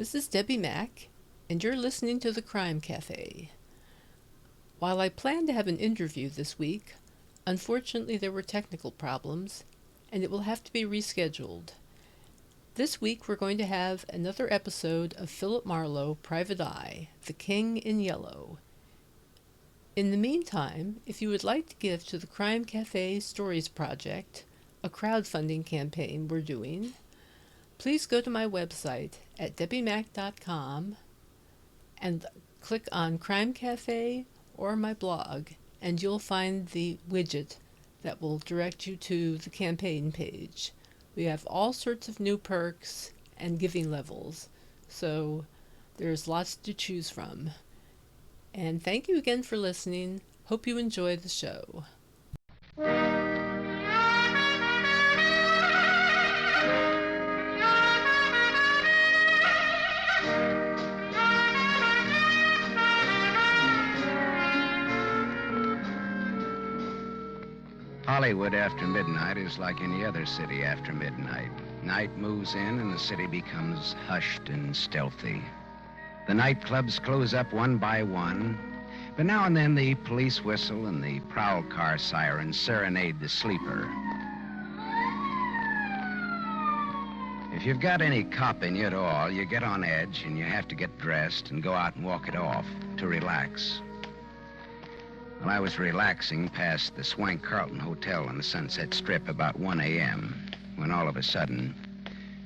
This is Debbie Mack, and you're listening to the Crime Cafe. While I planned to have an interview this week, unfortunately there were technical problems, and it will have to be rescheduled. This week we're going to have another episode of Philip Marlowe, Private Eye, The King in Yellow. In the meantime, if you would like to give to the Crime Cafe Stories Project, a crowdfunding campaign we're doing, please go to my website at debbiemack.com and click on Crime Cafe or my blog, and you'll find the widget that will direct you to the campaign page. We have all sorts of new perks and giving levels, so there's lots to choose from. And thank you again for listening. Hope you enjoy the show. Hollywood after midnight is like any other city after midnight. Night moves in and the city becomes hushed and stealthy. The nightclubs close up one by one, but now and then the police whistle and the prowl car sirens serenade the sleeper. If you've got any cop in you at all, you get on edge and you have to get dressed and go out and walk it off to relax. Well, I was relaxing past the Swank Carlton Hotel on the Sunset Strip about 1 a.m. when all of a sudden,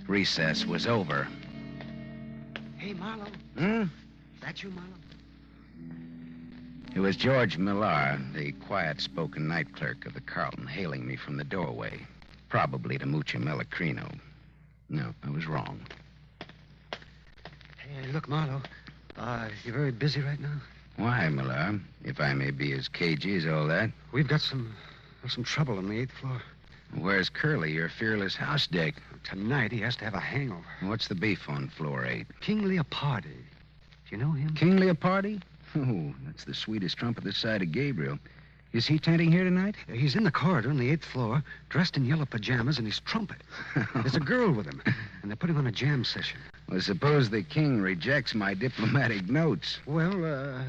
recess was over. Hey, Marlowe. That you, Marlowe? It was George Millar, the quiet-spoken night clerk of the Carlton, hailing me from the doorway, probably to Mucho Melacrino. No, I was wrong. Hey, look, Marlowe, you're very busy right now? Why, Millar? If I may be as cagey as all that. We've got some trouble on the 8th floor. Where's Curly, your fearless house dick? Tonight he has to have a hangover. What's the beef on floor 8? King Leopardi. Do you know him? King Leopardi? Oh, that's the sweetest trump this side of Gabriel. Is he tenting here tonight? He's in the corridor on the 8th floor, dressed in yellow pajamas, and he's trumpet. There's a girl with him, and they're putting on a jam session. Well, suppose the king rejects my diplomatic notes. Well,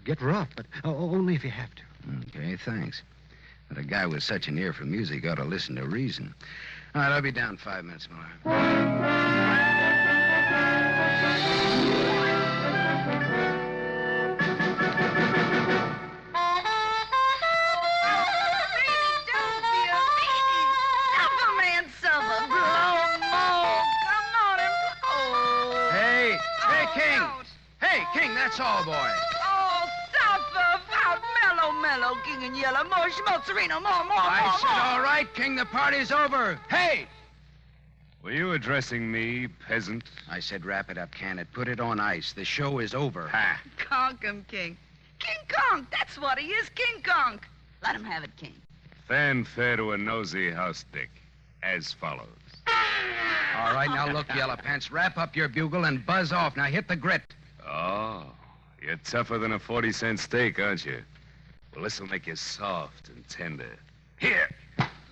get rough, but only if you have to. Okay, thanks. But a guy with such an ear for music ought to listen to reason. All right, I'll be down 5 minutes, Millar. King, that's all, boy. Oh, suffer out, mellow, king in yellow, more schmozzerino, more. I said, all right, King, the party's over. Hey! Were you addressing me, peasant? I said, wrap it up, can it? Put it on ice. The show is over. Ha! Conk him, King. King Conk, that's what he is, King Conk. Let him have it, King. Fanfare to a nosy house dick, as follows. All right, now look, Yellow Pants, wrap up your bugle and buzz off. Now hit the grit. Oh, you're tougher than a 40-cent steak, aren't you? Well, this'll make you soft and tender. Here.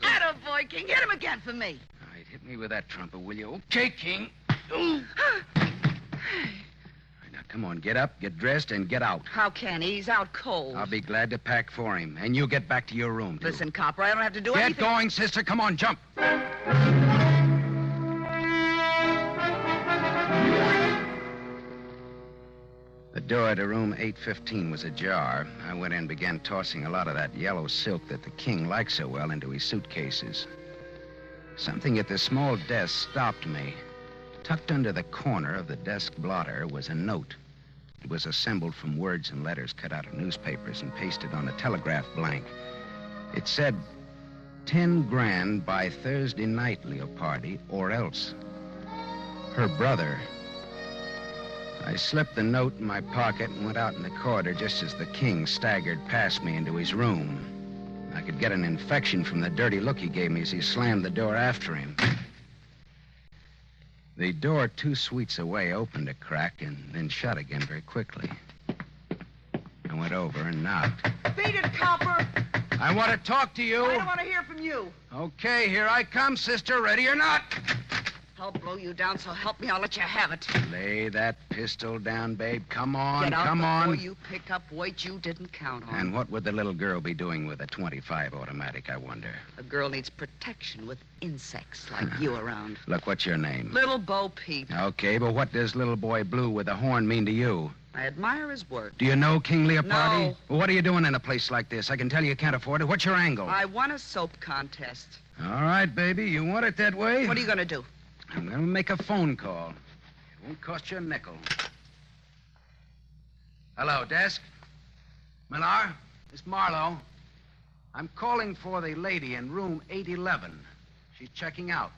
Attaboy, King. Hit him again for me. All right, hit me with that trumpet, will you? Okay, King. All right, now, come on, get up, get dressed, and get out. How can he? He's out cold. I'll be glad to pack for him. And you get back to your room, too. Listen, Copper, I don't have to do anything. anything. Get going, sister. Come on, jump. The door to room 815 was ajar. I went in and began tossing a lot of that yellow silk that the king liked so well into his suitcases. Something at the small desk stopped me. Tucked under the corner of the desk blotter was a note. It was assembled from words and letters cut out of newspapers and pasted on a telegraph blank. It said, 10 grand by Thursday night, Leopardi, or else. Her brother. I slipped the note in my pocket and went out in the corridor just as the king staggered past me into his room. I could get an infection from the dirty look he gave me as he slammed the door after him. The door 2 suites away opened a crack and then shut again very quickly. I went over and knocked. Beat it, Copper. I want to talk to you. I don't want to hear from you. Okay, here I come, sister. Ready or not? I'll blow you down, so help me, I'll let you have it. Lay that pistol down, babe. Come on, Get out come before on. you pick up weight you didn't count on. And what would the little girl be doing with a 25 automatic, I wonder? A girl needs protection with insects like you around. Look, what's your name? Little Bo Peep. Okay, but what does little boy Blue with the horn mean to you? I admire his work. Do you know King Leopardi? No. Well, what are you doing in a place like this? I can tell you can't afford it. What's your angle? I won a soap contest. All right, baby. You want it that way? What are you going to do? I'm going to make a phone call. It won't cost you a nickel. Hello, desk. Millar, it's Marlowe. I'm calling for the lady in room 811. She's checking out.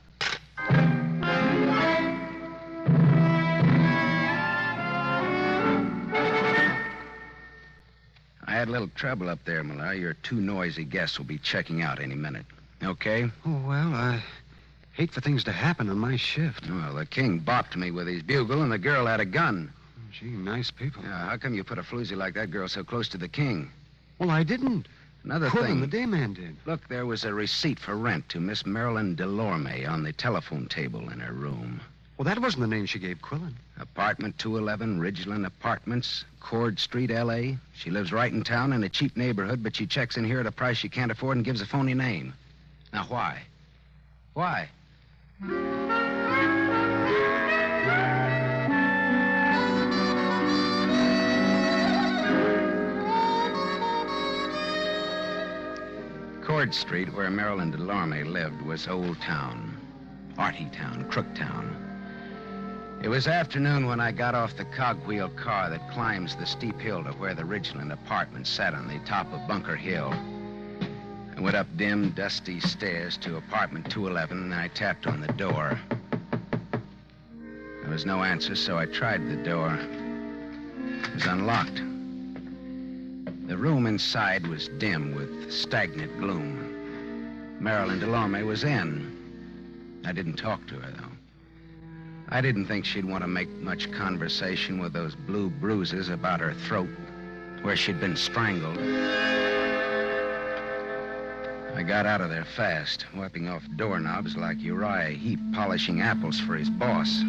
I had a little trouble up there, Millar. Your two noisy guests will be checking out any minute. Okay? Oh, well, I hate for things to happen on my shift. Well, the king bopped me with his bugle, and the girl had a gun. Gee, nice people. Yeah, how come you put a floozy like that girl so close to the king? Well, I didn't. Another Quillen, thing. the day man did. Look, there was a receipt for rent to Miss Marilyn Delorme on the telephone table in her room. Well, that wasn't the name she gave Quillen. Apartment 211, Ridgeland Apartments, Cord Street, L.A. She lives right in town in a cheap neighborhood, but she checks in here at a price she can't afford and gives a phony name. Now, why? Why? Cord Street, where Marilyn Delorme lived, was Old Town, Arty Town, Crook Town. It was afternoon when I got off the cogwheel car that climbs the steep hill to where the Ridgeland Apartments sat on the top of Bunker Hill. I went up dim, dusty stairs to apartment 211, and I tapped on the door. There was no answer, so I tried the door. It was unlocked. The room inside was dim with stagnant gloom. Marilyn Delorme was in. I didn't talk to her, though. I didn't think she'd want to make much conversation with those blue bruises about her throat, where she'd been strangled. I got out of there fast, wiping off doorknobs like Uriah Heep polishing apples for his boss.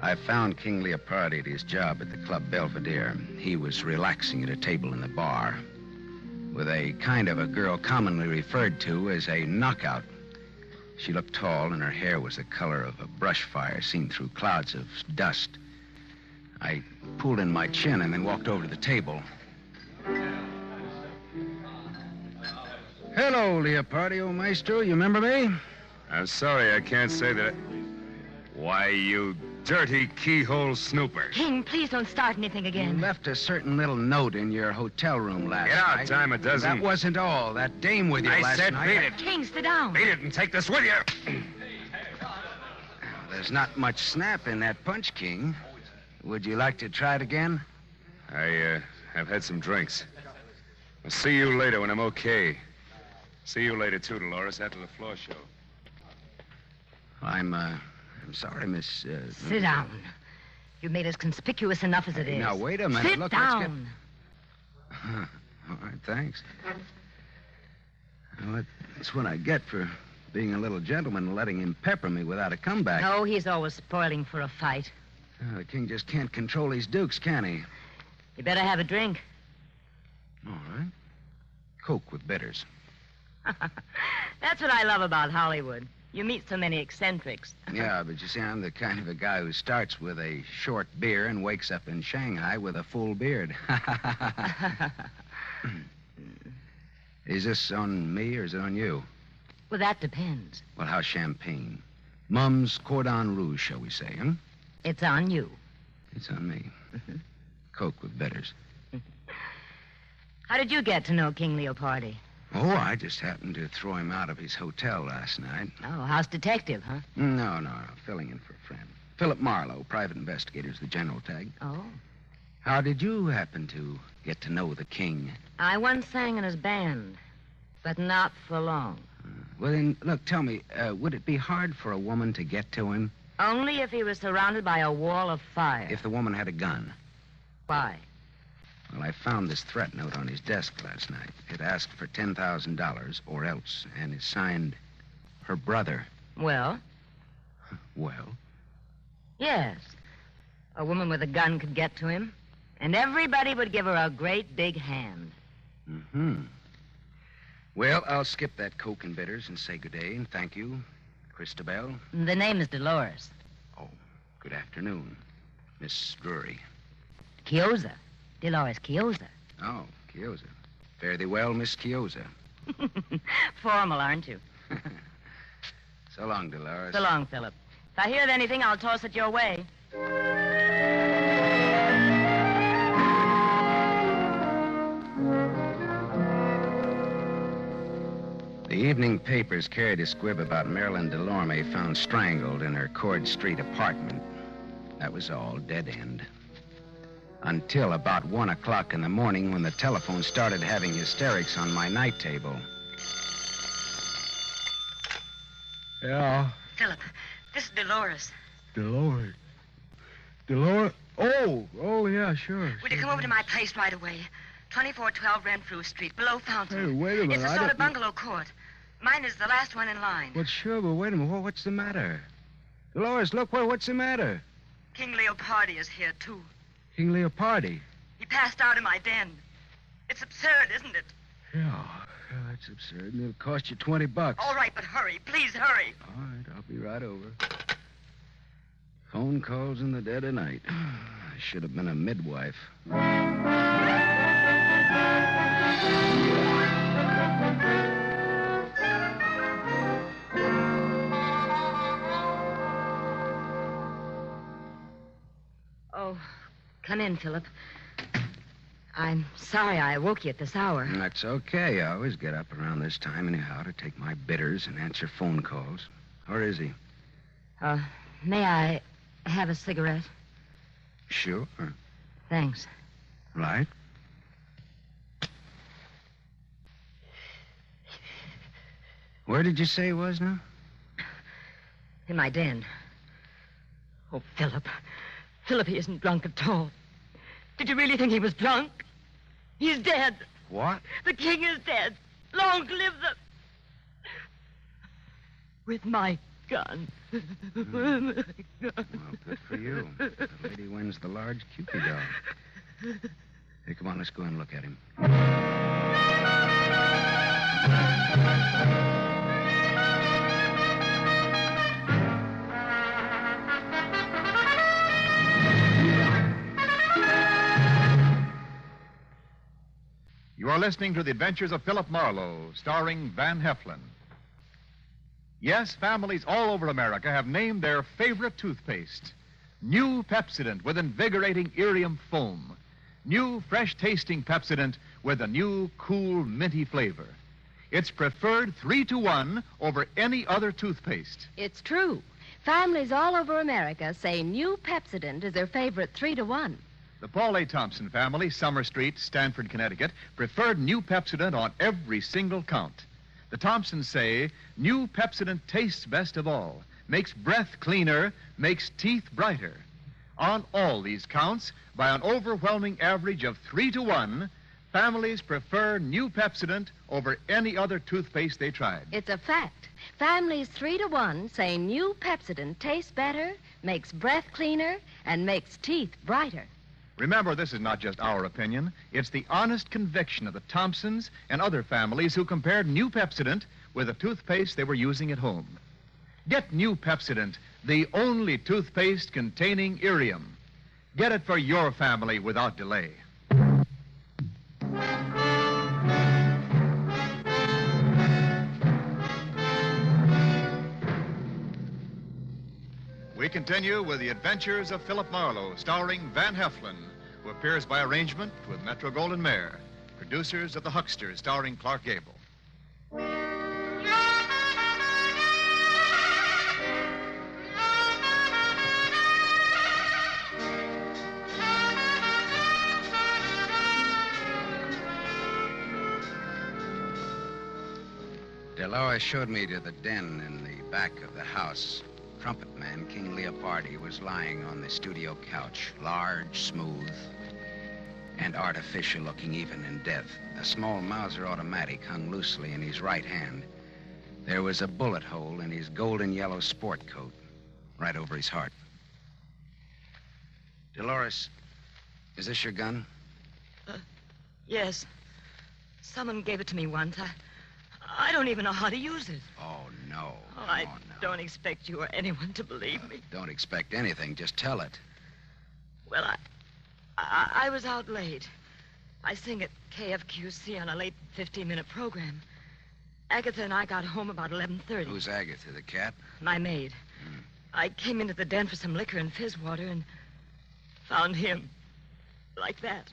I found King Leopardi at his job at the Club Belvedere. He was relaxing at a table in the bar with a kind of a girl commonly referred to as a knockout. She looked tall, and her hair was the color of a brush fire seen through clouds of dust. I pulled in my chin and then walked over to the table. Hello, Leopardi, old maestro. You remember me? I'm sorry, I can't say that. Why, you dirty keyhole snooper. King, please don't start anything You again. left a certain little note in your hotel room last Get out, night. dime a dozen. That wasn't all. That dame with you I last said night. beat it. King, sit down. Beat it and take this with you. There's not much snap in that punch, King. Would you like to try it again? I have had some drinks. I'll see you later when I'm okay. See you later, too, Dolores, after the floor show. I'm sorry, Miss... Sit down. You've made us conspicuous enough as it is. Now, wait a minute. Sit Look, down. All right, thanks. Well, that's what I get for being a little gentleman and letting him pepper me without a comeback. No, he's always spoiling for a fight. The king just can't control his dukes, can he? You better have a drink. All right. Coke with bitters. That's what I love about Hollywood. You meet so many eccentrics. Yeah, but you see, I'm the kind of a guy who starts with a short beer and wakes up in Shanghai with a full beard. Is this on me or is it on you? Well, that depends. Well, how's champagne? Mum's Cordon Rouge, shall we say, huh? It's on you. It's on me. Coke with bitters. How did you get to know King Leopardi? Oh, I just happened to throw him out of his hotel last night. Oh, house detective, huh? No, filling in for a friend. Philip Marlowe, private investigator's the general tag. Oh. How did you happen to get to know the king? I once sang in his band, but not for long. Well, then, look, tell me, would it be hard for a woman to get to him Only if he was surrounded by a wall of fire. if the woman had a gun? Why? Well, I found this threat note on his desk last night. It asked for $10,000 or else, and is signed her brother. Well, Well, yes. A woman with a gun could get to him, and everybody would give her a great big hand. Well, I'll skip that Coke and bitters and say good day and thank you, Christabel. The name is Dolores. Oh, good afternoon, Miss Drury. Chiozza. Dolores Chiozza. Oh, Chiozza. Fare thee well, Miss Chiozza. Formal, aren't you? So long, Dolores. So long, Philip. If I hear of anything, I'll toss it your way. The evening papers carried a squib about Marilyn Delorme found strangled in her Cord Street apartment. That was all, dead end. Until about 1 o'clock in the morning when the telephone started having hysterics on my night table. Yeah, Philip, this is Dolores. Dolores. Dolores? Oh, yeah, sure. Would you come over to my place right away? 2412 Renfrew Street, below Fountain. Hey, wait a minute. It's a sort of bungalow court. Mine is the last one in line. Well, sure, but wait a minute. What's the matter? Dolores, look, what's the matter? King Leopardi is here, too. King Leopardi. He passed out in my den. It's absurd, isn't it? Yeah, that's absurd. And it'll cost you $20. All right, but hurry. Please hurry. All right, I'll be right over. Phone calls in the dead of night. I should have been a midwife. Oh, come in, Philip. I'm sorry I woke you at this hour. That's okay. I always get up around this time anyhow to take my bitters and answer phone calls. Where is he? May I have a cigarette? Sure. Thanks. Right. Where did you say he was now? In my den. Oh, Philip. Philip, he isn't drunk at all. Did you really think he was drunk? He's dead. What? The king is dead. Long live the... With my gun. Well, good for you. The lady wins the large Cupid doll. Hey, come on, let's go and look at him. You are listening to The Adventures of Philip Marlowe, starring Van Heflin. Yes, families all over America have named their favorite toothpaste. New Pepsodent with invigorating Irium foam. New fresh-tasting Pepsodent with a new cool, minty flavor. It's preferred 3-to-1 over any other toothpaste. It's true. Families all over America say new Pepsodent is their favorite 3-to-1. The Paul A. Thompson family, Summer Street, Stamford, Connecticut, preferred new Pepsodent on every single count. The Thompsons say new Pepsodent tastes best of all, makes breath cleaner, makes teeth brighter. On all these counts, by an overwhelming average of 3-to-1, families prefer new Pepsodent over any other toothpaste they tried. It's a fact. Families 3-to-1 say new Pepsodent tastes better, makes breath cleaner, and makes teeth brighter. Remember, this is not just our opinion. It's the honest conviction of the Thompsons and other families who compared new Pepsodent with the toothpaste they were using at home. Get new Pepsodent, the only toothpaste containing Irium. Get it for your family without delay. We continue with The Adventures of Philip Marlowe, starring Van Heflin, who appears by arrangement with Metro-Goldwyn-Mayer. Producers of The Hucksters, starring Clark Gable. Dolores showed me to the den in the back of the house. Trumpet man King Leopardi was lying on the studio couch, large, smooth. and artificial looking even in death. A small Mauser automatic hung loosely in his right hand. There was a bullet hole in his golden yellow sport coat, right over his heart. Dolores, is this your gun? Yes. Someone gave it to me once. I don't even know how to use it. Oh, no. Oh, I don't expect you or anyone to believe me. Don't expect anything. Just tell it. Well, I was out late. I sing at KFQC on a late 15-minute program. Agatha and I got home about 11:30. Who's Agatha, the cat? My maid. I came into the den for some liquor and fizz water and found him like that.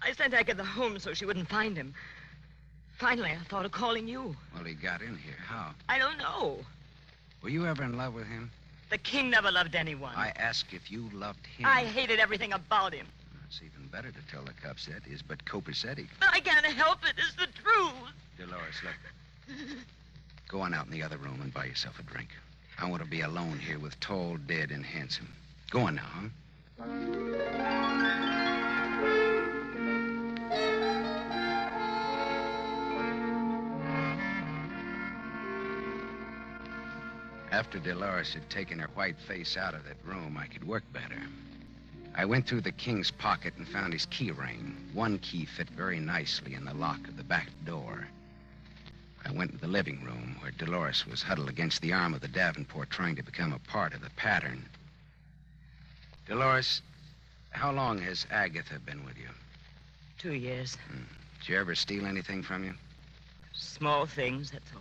I sent Agatha home so she wouldn't find him. Finally, I thought of calling you. Well, he got in here. How? I don't know. Were you ever in love with him? The king never loved anyone. I asked if you loved him. I hated everything about him. It's even better to tell the cops that is but copacetic. But I can't help it. It's the truth. Dolores, look. Go on out in the other room and buy yourself a drink. I want to be alone here with tall, dead, and handsome. Go on now, huh? After Dolores had taken her white face out of that room, I could work better. I went through the king's pocket and found his key ring. One key fit very nicely in the lock of the back door. I went to the living room where Dolores was huddled against the arm of the Davenport trying to become a part of the pattern. Dolores, how long has Agatha been with you? 2 years. Did you ever steal anything from you? Small things, that's all.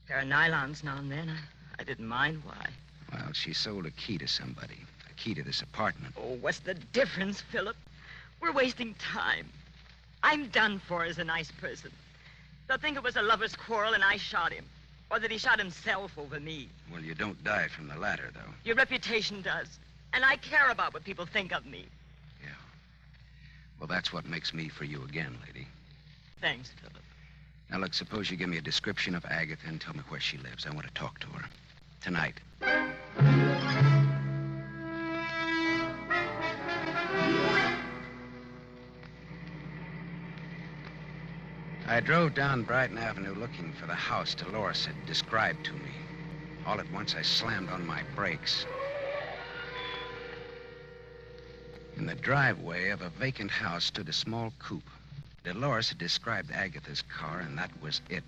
There are nylons now and then. I didn't mind why. Well, she sold a key to somebody. A key to this apartment. Oh, what's the difference, Philip? We're wasting time. I'm done for as a nice person. They'll think it was a lover's quarrel and I shot him. Or that he shot himself over me. Well, you don't die from the latter, though. Your reputation does. And I care about what people think of me. Yeah. Well, that's what makes me for you again, lady. Thanks, Philip. Now, look, suppose you give me a description of Agatha and tell me where she lives. I want to talk to her. Tonight. I drove down Brighton Avenue looking for the house Dolores had described to me. All at once, I slammed on my brakes. In the driveway of a vacant house stood a small coupe. Dolores had described Agatha's car, and that was it.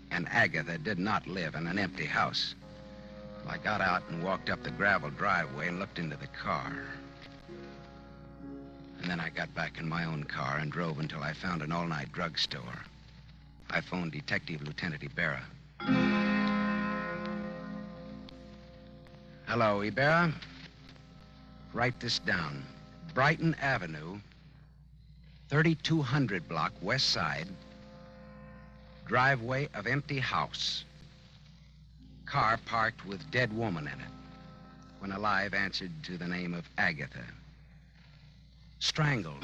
And Agatha did not live in an empty house. Well, I got out and walked up the gravel driveway and looked into the car. And then I got back in my own car and drove until I found an all-night drugstore. I phoned Detective Lieutenant Ibarra. Hello, Ibarra. Write this down. Brighton Avenue, 3200 block, west side. Driveway of empty house. Car parked with dead woman in it. When alive, answered to the name of Agatha. Strangled.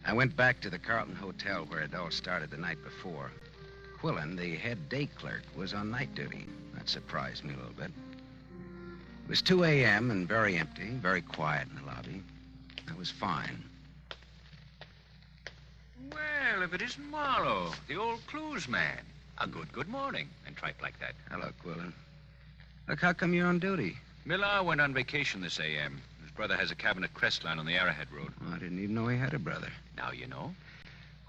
I went back to the Carlton Hotel where it all started the night before. Quillen, the head day clerk, was on night duty. That surprised me a little bit. It was 2 a.m. and very empty, very quiet in the lobby. That was fine. Well, if it isn't Marlowe, the old clues man. A good morning, and tripe like that. Hello, Quillen. Look, how come you're on duty? Millar went on vacation this a.m. His brother has a cabin at Crestline on the Arrowhead Road. Oh, I didn't even know he had a brother. Now you know.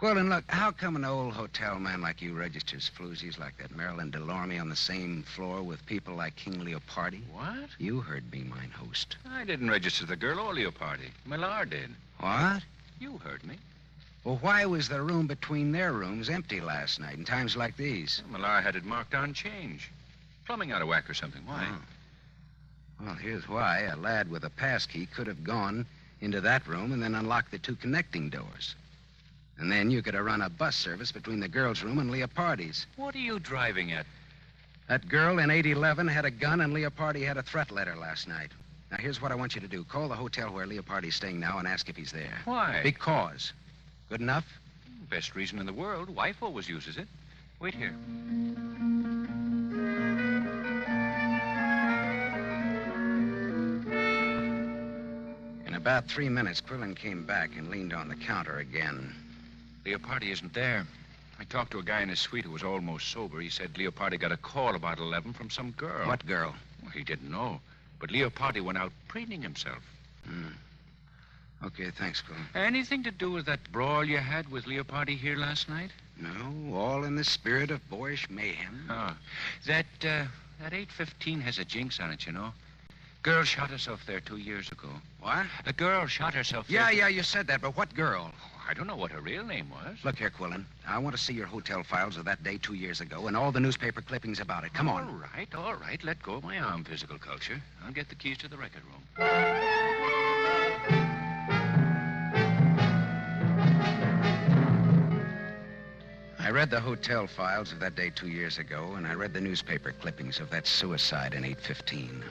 Quillen, look, how come an old hotel man like you registers floozies like that Marilyn Delorme on the same floor with people like King Leopardi? What? You heard me, mine host. I didn't register the girl or Leopardi. Millar did. What? You heard me. Well, why was the room between their rooms empty last night in times like these? Well, Millar had it marked on change. Plumbing out of whack or something. Why? Oh. Well, here's why. A lad with a passkey could have gone into that room and then unlocked the two connecting doors. And then you could have run a bus service between the girls' room and Leopardi's. What are you driving at? That girl in 811 had a gun and Leopardi had a threat letter last night. Now, here's what I want you to do. Call the hotel where Leopardi's staying now and ask if he's there. Why? Because. Good enough? Best reason in the world. Wife always uses it. Wait here. about 3 minutes, Quillen came back and leaned on the counter again. Leopardi isn't there. I talked to a guy in his suite who was almost sober. He said Leopardi got a call about 11 from some girl. What girl? Well, he didn't know. But Leopardi went out preening himself. Okay, thanks, Quillen. Anything to do with that brawl you had with Leopardi here last night? No, all in the spirit of boyish mayhem. Oh. That 815 has a jinx on it, you know. Girl shot herself there 2 years ago. What? A girl shot herself there. Yeah, you said that, but what girl? I don't know what her real name was. Look here, Quillen. I want to see your hotel files of that day 2 years ago and all the newspaper clippings about it. Come on. All right. Let go of my arm, physical culture. I'll get the keys to the record room. I read the hotel files of that day 2 years ago, and I read the newspaper clippings of that suicide in 815.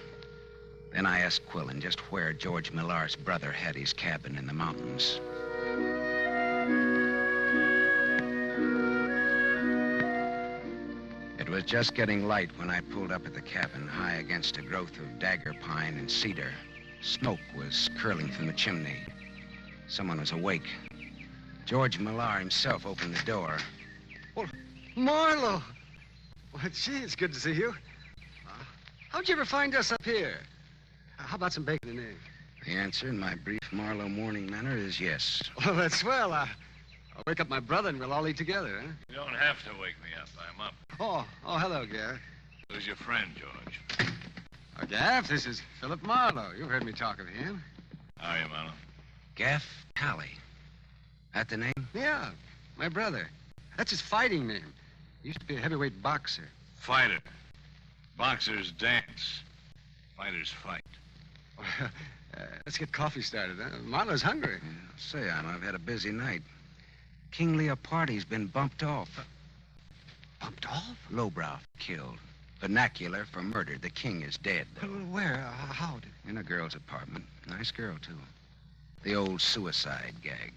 Then I asked Quillen just where George Millar's brother had his cabin in the mountains. It was just getting light when I pulled up at the cabin, high against a growth of dagger pine and cedar. Smoke was curling from the chimney. Someone was awake. George Millar himself opened the door. Well, Marlowe! Well, gee, it's good to see you. How'd you ever find us up here? How about some bacon and eggs? The answer in my brief Marlowe morning manner is yes. Well, that's swell. I'll wake up my brother and we'll all eat together, huh? You don't have to wake me up. I'm up. Oh, hello, Gaff. Who's your friend, George? Gaff, this is Philip Marlowe. You've heard me talk of him. How are you, Marlowe? Gaff Tally. That the name? Yeah, my brother. That's his fighting name. He used to be a heavyweight boxer. Fighter. Boxers dance. Fighters fight. Let's get coffee started, huh? Marlowe's hungry. Yeah, say, I've had a busy night. King Leopardi's been bumped off. Bumped off? Lowbrow killed. Vernacular for murder. The king is dead. Where? How? In a girl's apartment. Nice girl, too. The old suicide gag.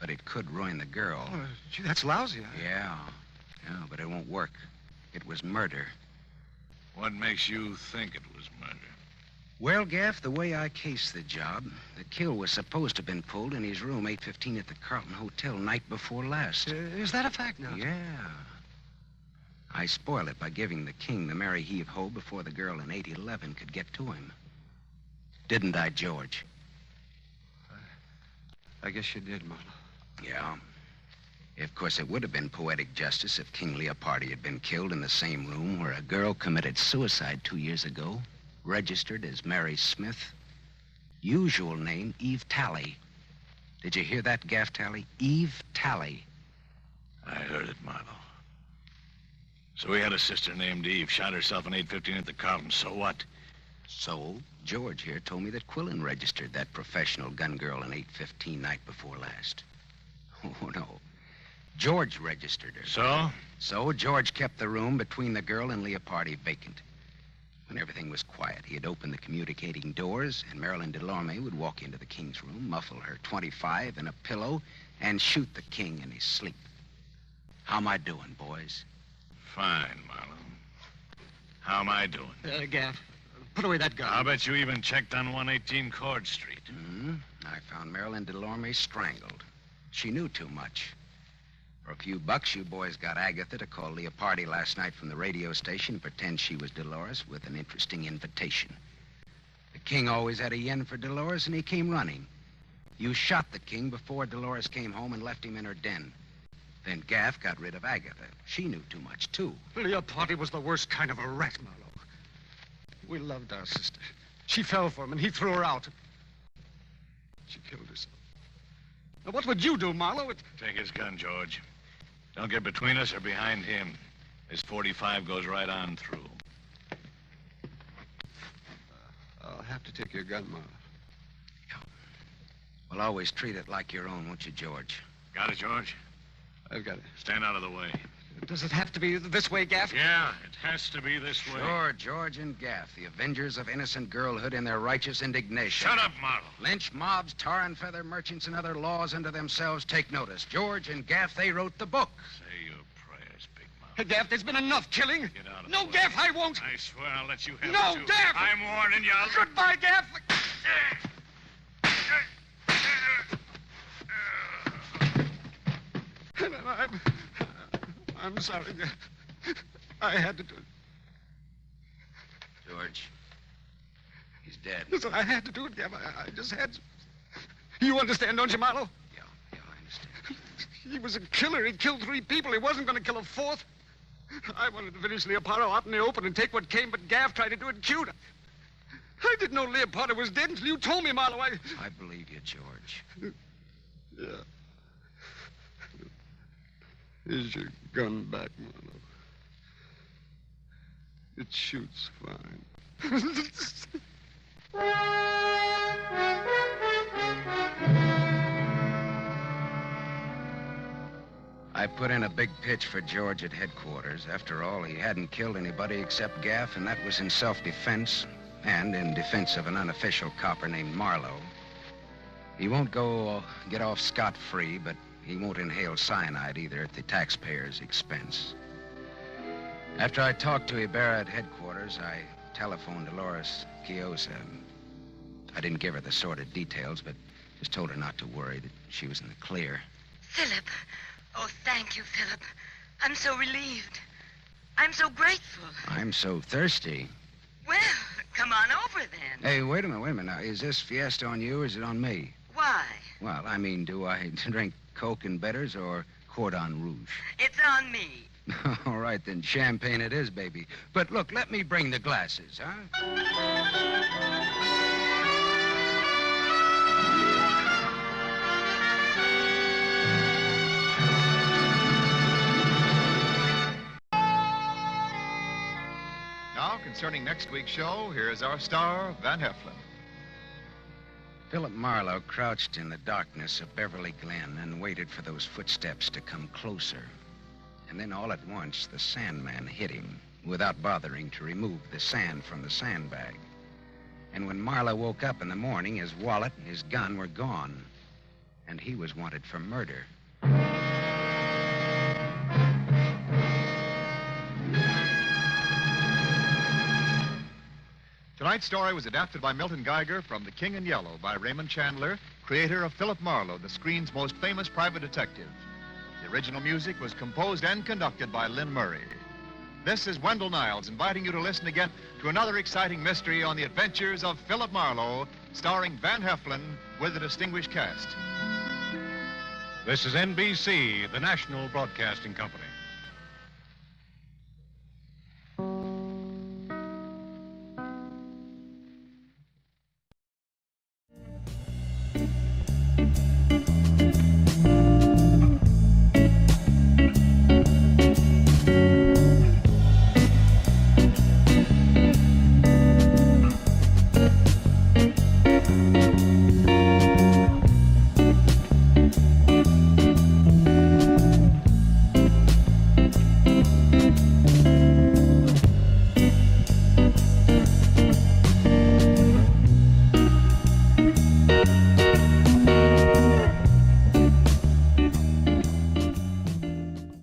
But it could ruin the girl. Oh, gee, that's lousy. Yeah, but it won't work. It was murder. What makes you think it was murder? Well, Gaff, the way I cased the job, the kill was supposed to have been pulled in his room 815 at the Carlton Hotel night before last. Is that a fact now? Yeah. I spoiled it by giving the king the merry heave-ho before the girl in 811 could get to him. Didn't I, George? I guess you did, Marlowe. Yeah. Of course, it would have been poetic justice if King Leopardi had been killed in the same room where a girl committed suicide 2 years ago, registered as Mary Smith. Usual name, Eve Tally. Did you hear that, Gaff Tally? Eve Tally. I heard it, Marlowe. So we had a sister named Eve, shot herself in 815 at the Carlton. So what? So, George here told me that Quillen registered that professional gun girl in 815 night before last. Oh, no. George registered her. So? So George kept the room between the girl and Leopardi vacant. When everything was quiet, he'd open the communicating doors, and Marilyn Delorme would walk into the king's room, muffle her .25 in a pillow, and shoot the king in his sleep. How am I doing, boys? Fine, Marlowe. How am I doing? Gaff, put away that gun. I'll bet you even checked on 118 Cord Street. I found Marilyn Delorme strangled. She knew too much. For a few bucks, you boys got Agatha to call Leopardi last night from the radio station and pretend she was Dolores with an interesting invitation. The king always had a yen for Dolores, and he came running. You shot the king before Dolores came home and left him in her den. Then Gaff got rid of Agatha. She knew too much, too. Leopardi was the worst kind of a rat, Marlowe. We loved our sister. She fell for him, and he threw her out. She killed herself. Now, what would you do, Marlowe? Take his gun, George. Don't get between us or behind him. His .45 goes right on through. I'll have to take your gun, Marlowe. Well, always treat it like your own, won't you, George? Got it, George? I've got it. Stand out of the way. Does it have to be this way, Gaff? Yeah, it has to be this way. Sure, George and Gaff, the avengers of innocent girlhood in their righteous indignation. Shut up, Marlowe. Lynch mobs, tar and feather merchants, and other laws unto themselves take notice. George and Gaff, they wrote the book. Say your prayers, Big Mouth. Hey, Gaff, there's been enough killing. Get out of No, the way. Gaff, I won't. I swear I'll let you have No, it, too. Gaff! I'm warning you. Goodbye, Gaff. I'm sorry. I had to do it. George, he's dead. Listen, I had to do it, Gav. I just had to. You understand, don't you, Marlowe? Yeah, I understand. He was a killer. He killed 3 people. He wasn't going to kill a 4th. I wanted to finish Leopardo out in the open and take what came, but Gav tried to do it cute. I didn't know Leopardo was dead until you told me, Marlowe. I believe you, George. Yeah. Here's your gun back, Marlowe. It shoots fine. I put in a big pitch for George at headquarters. After all, he hadn't killed anybody except Gaff, and that was in self-defense and in defense of an unofficial copper named Marlowe. He won't get off scot-free, but he won't inhale cyanide either at the taxpayer's expense. After I talked to Ibarra at headquarters, I telephoned Dolores Quiosa. I didn't give her the sordid details, but just told her not to worry, that she was in the clear. Philip. Oh, thank you, Philip. I'm so relieved. I'm so grateful. I'm so thirsty. Well, come on over then. Hey, wait a minute. Now, is this fiesta on you or is it on me? Why? Well, I mean, do I drink Coke and bitters or Cordon Rouge? It's on me. All right, then champagne it is, baby. But look, let me bring the glasses, huh? Now, concerning next week's show, here's our star, Van Heflin. Philip Marlowe crouched in the darkness of Beverly Glen and waited for those footsteps to come closer. And then all at once, the Sandman hit him without bothering to remove the sand from the sandbag. And when Marlowe woke up in the morning, his wallet and his gun were gone. And he was wanted for murder. Tonight's story was adapted by Milton Geiger from The King in Yellow by Raymond Chandler, creator of Philip Marlowe, the screen's most famous private detective. The original music was composed and conducted by Lynn Murray. This is Wendell Niles inviting you to listen again to another exciting mystery on the adventures of Philip Marlowe, starring Van Heflin with a distinguished cast. This is NBC, the National Broadcasting Company.